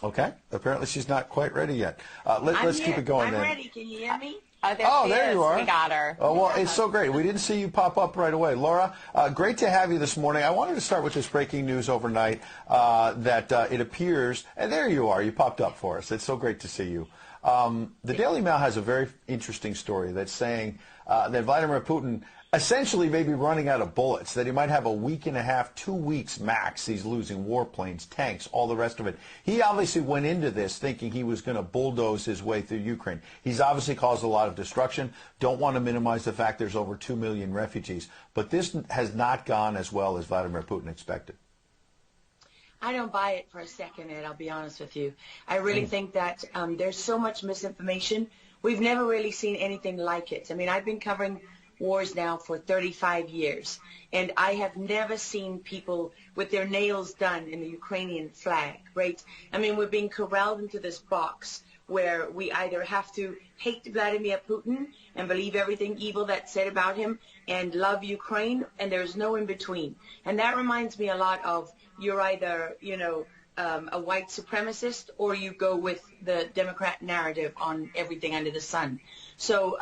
Okay. Apparently she's not quite ready yet. Let's keep it going then. I'm ready. Can you hear me? There you are. We got her. Oh, well, it's so great. We didn't see you pop up right away. Laura, great to have you this morning. I wanted to start with this breaking news overnight that it appears, and there you are. You popped up for us. It's so great to see you. The Daily Mail has a very interesting story that's saying that Vladimir Putin essentially may be running out of bullets, that he might have a week and a half, 2 weeks max. He's losing warplanes, tanks, all the rest of it. He obviously went into this thinking he was going to bulldoze his way through Ukraine. He's obviously caused a lot of destruction. Don't want to minimize the fact there's over 2 million refugees. But this has not gone as well as Vladimir Putin expected. I don't buy it for a second, Ed, I'll be honest with you. I really think that there's so much misinformation. We've never really seen anything like it. I mean, I've been covering wars now for 35 years, and I have never seen people with their nails done in the Ukrainian flag, right? I mean, we're being corralled into this box where we either have to hate Vladimir Putin and believe everything evil that's said about him and love Ukraine, and there's no in between. And that reminds me a lot of you're either, a white supremacist or you go with the Democrat narrative on everything under the sun. So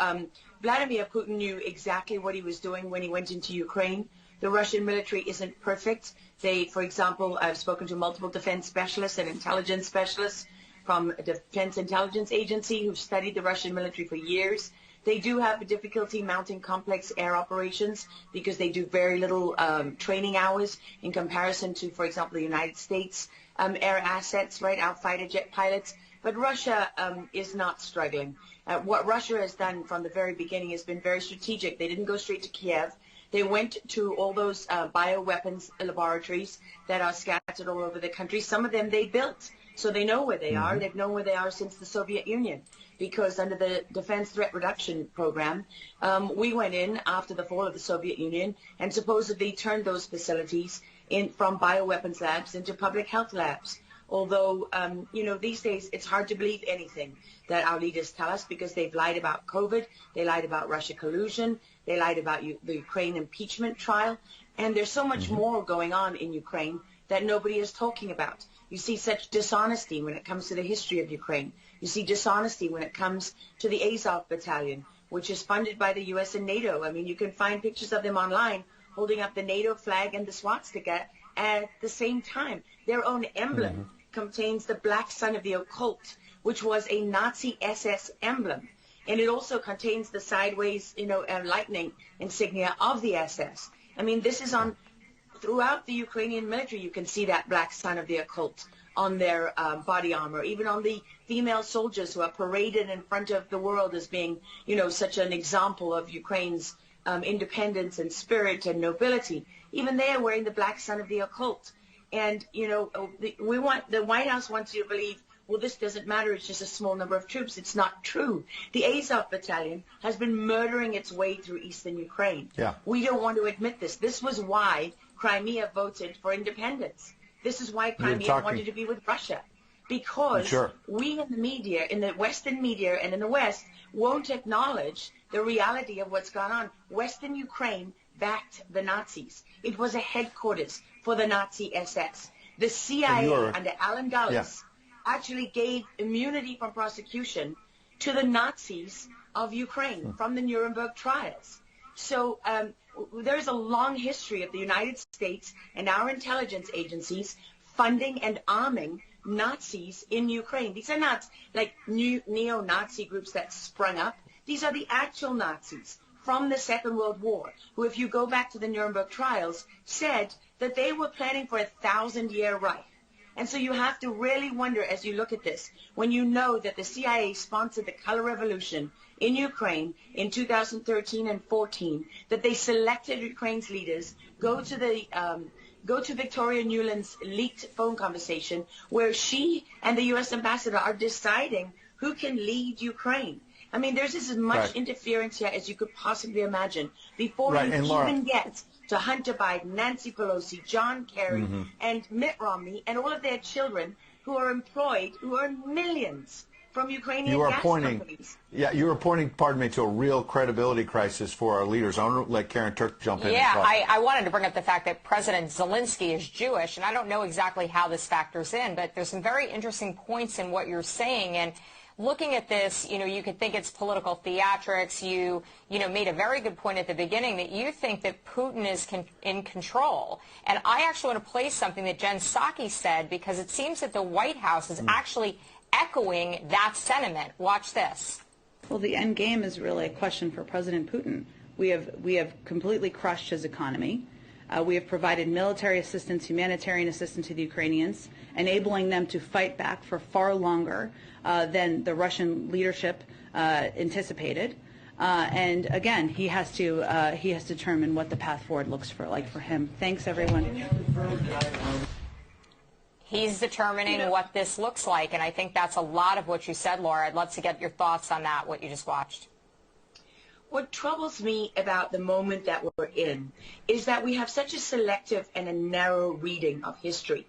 Vladimir Putin knew exactly what he was doing when he went into Ukraine. The Russian military isn't perfect. They, for example, I've spoken to multiple defense specialists and intelligence specialists from a Defense Intelligence Agency who've studied the Russian military for years. They do have a difficulty mounting complex air operations because they do very little training hours in comparison to, for example, the United States air assets, right, our fighter jet pilots. But Russia is not struggling. What Russia has done from the very beginning has been very strategic. They didn't go straight to Kiev. They went to all those bioweapons laboratories that are scattered all over the country. Some of them they built, so they know where they are. They've known where they are since the Soviet Union, because under the Defense Threat Reduction Program, we went in after the fall of the Soviet Union and supposedly turned those facilities from bioweapons labs into public health labs. Although, these days it's hard to believe anything that our leaders tell us because they've lied about COVID, they lied about Russia collusion, they lied about the Ukraine impeachment trial, and there's so much more going on in Ukraine that nobody is talking about. You see such dishonesty when it comes to the history of Ukraine. You see dishonesty when it comes to the Azov Battalion, which is funded by the U.S. and NATO. I mean, you can find pictures of them online holding up the NATO flag and the swastika at the same time. Their own emblem contains the black sun of the occult, which was a Nazi SS emblem. And it also contains the sideways, lightning insignia of the SS. I mean, this is on throughout the Ukrainian military. You can see that black sun of the occult on their body armor, even on the female soldiers who are paraded in front of the world as being, such an example of Ukraine's independence and spirit and nobility. Even they are wearing the black sun of the occult. And, the White House wants you to believe, well, this doesn't matter. It's just a small number of troops. It's not true. The Azov Battalion has been murdering its way through eastern Ukraine. Yeah. We don't want to admit this. This was why Crimea voted for independence. This is why Crimea wanted to be with Russia. Because we in the media, in the Western media and in the West, won't acknowledge the reality of what's gone on. Western Ukraine backed the Nazis. It was a headquarters for the Nazi SS. The CIA under Alan Dulles actually gave immunity from prosecution to the Nazis of Ukraine from the Nuremberg trials. So there's a long history of the United States and our intelligence agencies funding and arming Nazis in Ukraine. These are not like new neo-Nazi groups that sprung up. These are the actual Nazis from the Second World War, who, if you go back to the Nuremberg trials, said that they were planning for a 1,000-year Reich. And so you have to really wonder as you look at this, when you know that the CIA sponsored the color revolution in Ukraine in 2013 and 14, that they selected Ukraine's leaders, go to Victoria Nuland's leaked phone conversation where she and the U.S. ambassador are deciding who can lead Ukraine. I mean, there's as much interference here as you could possibly imagine before you even get to Hunter Biden, Nancy Pelosi, John Kerry, and Mitt Romney, and all of their children who are employed, who earn millions from Ukrainian gas companies. Yeah, you are pointing, pardon me, to a real credibility crisis for our leaders. I want to let Karen Turk jump in. Yeah, I wanted to bring up the fact that President Zelensky is Jewish, and I don't know exactly how this factors in, but there's some very interesting points in what you're saying. And looking at this, you could think it's political theatrics. You made a very good point at the beginning that you think that Putin is in control. And I actually want to play something that Jen Psaki said, because it seems that the White House is actually echoing that sentiment. Watch this. Well, the end game is really a question for President Putin. We have completely crushed his economy. We have provided military assistance, humanitarian assistance to the Ukrainians, enabling them to fight back for far longer than the Russian leadership anticipated. And again, he has to determine what the path forward looks like for him. Thanks, everyone. He's determining what this looks like, and I think that's a lot of what you said, Laura. I'd love to get your thoughts on that, what you just watched. What troubles me about the moment that we're in is that we have such a selective and a narrow reading of history.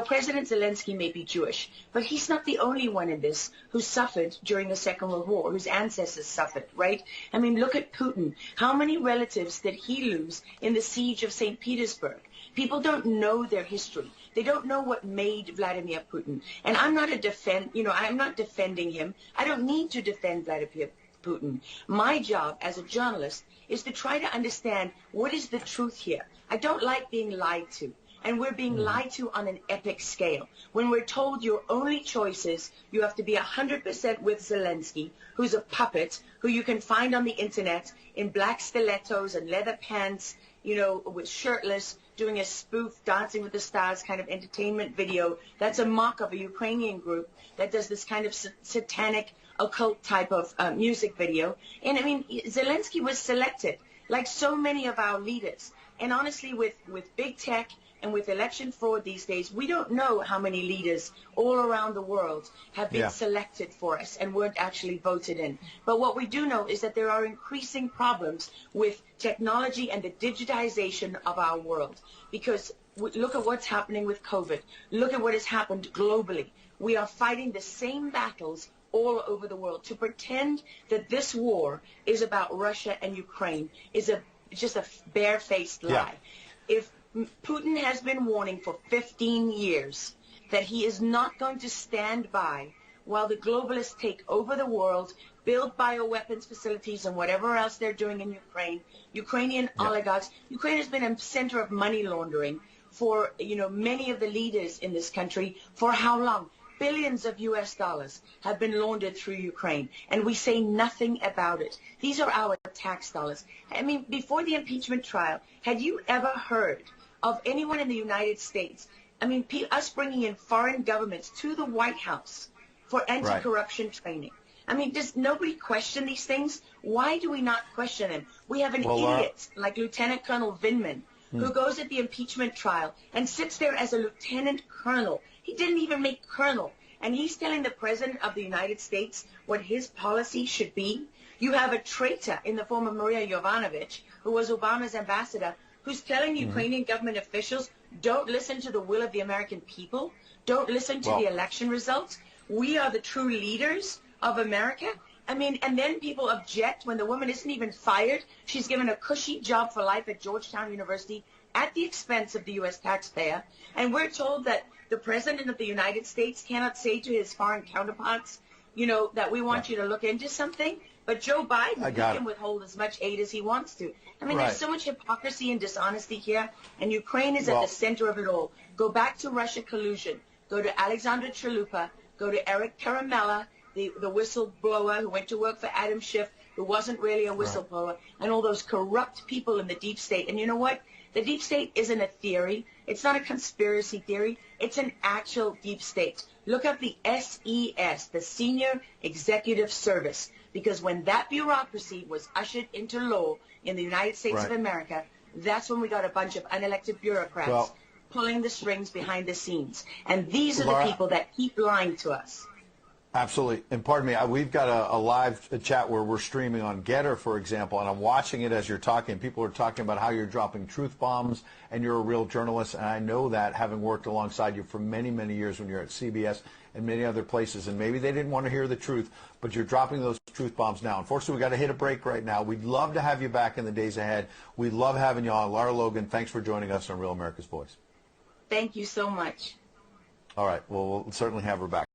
President Zelensky may be Jewish, but he's not the only one in this who suffered during the Second World War, whose ancestors suffered, right? I mean, look at Putin. How many relatives did he lose in the siege of St. Petersburg? People don't know their history. They don't know what made Vladimir Putin. And I'm not I'm not defending him. I don't need to defend Vladimir Putin. My job as a journalist is to try to understand what is the truth here. I don't like being lied to. And we're being lied to on an epic scale. When we're told your only choice is you have to be 100% with Zelensky, who's a puppet, who you can find on the internet in black stilettos and leather pants, with shirtless, doing a spoof Dancing with the Stars kind of entertainment video. That's a mock of a Ukrainian group that does this kind of satanic, occult type of music video. And I mean, Zelensky was selected, like so many of our leaders. And honestly, with big tech and with election fraud these days, we don't know how many leaders all around the world have been selected for us and weren't actually voted in. But what we do know is that there are increasing problems with technology and the digitization of our world. Because look at what's happening with COVID. Look at what has happened globally. We are fighting the same battles all over the world. To pretend that this war is about Russia and Ukraine is just a barefaced lie. If Putin has been warning for 15 years that he is not going to stand by while the globalists take over the world, build bioweapons facilities and whatever else they're doing in Ukraine, Ukrainian oligarchs. Ukraine has been a center of money laundering for, many of the leaders in this country. For how long? Billions of US dollars have been laundered through Ukraine, and we say nothing about it. These are our tax dollars. I mean, before the impeachment trial, had you ever heard of anyone in the United States, us bringing in foreign governments to the White House for anti-corruption training? I mean, does nobody question these things? Why do we not question them? We have an idiot like Lieutenant Colonel Vindman who goes at the impeachment trial and sits there as a lieutenant colonel. He didn't even make colonel. And he's telling the President of the United States what his policy should be. You have a traitor in the form of Maria Yovanovitch, who was Obama's ambassador, who's telling Ukrainian government officials, don't listen to the will of the American people. Don't listen to the election results. We are the true leaders of America. I mean, and then people object when the woman isn't even fired. She's given a cushy job for life at Georgetown University at the expense of the U.S. taxpayer. And we're told that the President of the United States cannot say to his foreign counterparts, that we want you to look into something. But Joe Biden, he can withhold as much aid as he wants to. I mean, there's so much hypocrisy and dishonesty here, and Ukraine is at the center of it all. Go back to Russia collusion. Go to Alexandra Chalupa. Go to Eric Karamella, the whistleblower who went to work for Adam Schiff, who wasn't really a whistleblower, and all those corrupt people in the deep state. And you know what? The deep state isn't a theory. It's not a conspiracy theory. It's an actual deep state. Look up the SES, the Senior Executive Service, because when that bureaucracy was ushered into law in the United States of America, that's when we got a bunch of unelected bureaucrats pulling the strings behind the scenes. And these are the people that keep lying to us. Absolutely. And pardon me, we've got a live chat where we're streaming on Getter, for example, and I'm watching it as you're talking. People are talking about how you're dropping truth bombs and you're a real journalist. And I know that, having worked alongside you for many, many years when you're at CBS and many other places, and maybe they didn't want to hear the truth, but you're dropping those truth bombs now. Unfortunately, we've got to hit a break right now. We'd love to have you back in the days ahead. We love having you on. Lara Logan, thanks for joining us on Real America's Voice. Thank you so much. All right. Well, we'll certainly have her back.